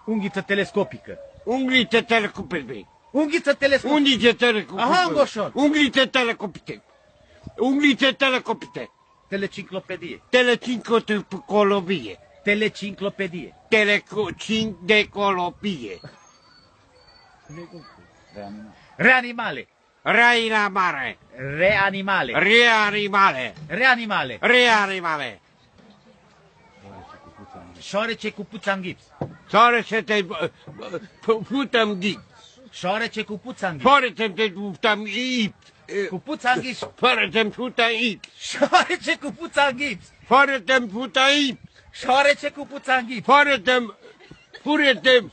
Unghiță telescopică. Unghiță telescopică. Unghiță telescopică. Unghiță telescopică. Aha, goșor. Unghiță telescopică. Unghiță telescopică. Telecinclopedie. Telecinclopedie. Telecinclopedie. Telecindecolopie. Reanimale. Reanimare. Reanimale. Reanimale. Reanimale. Reanimale. Șoarece cu puța în gips. Soare să te putem ghid. Șoarece cu puța în gips. Fără să te putem ghid. Cu puța în gips. Fără să te putem ghid. Șoarece cu puța în gips. Fără să te putem ghid. Șoarece cu puța în gips. Fără să putem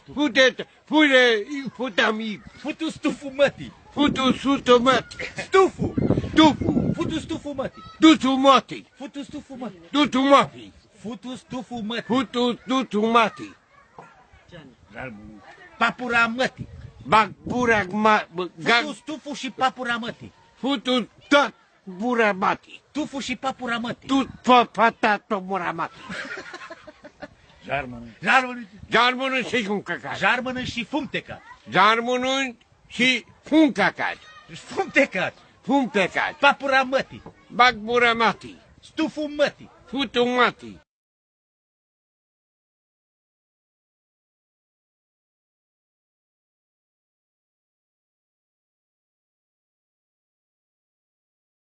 ghid. Futu stuful mătii. Futu sutul mătii. Stuful. Stuful. Futu stuful mătii. Dutu mătii. Futu stuful mătii. Dutu mătii. Futu stuful mătii. Futu dutu mătii. Papura mătii. Bura Futu stuful și papura mătii. Futu tot bura mătii. Tuful și papura mătii. Tu patato bura mătii. Jarmănă. Jarmănul și un cacat. Jarmănă și fumtecat. Jarmănul și fum cacat. Fumtecat. Fum cacat. Papura mătii. Bura mătii. Stuful mătii. Futu mătii.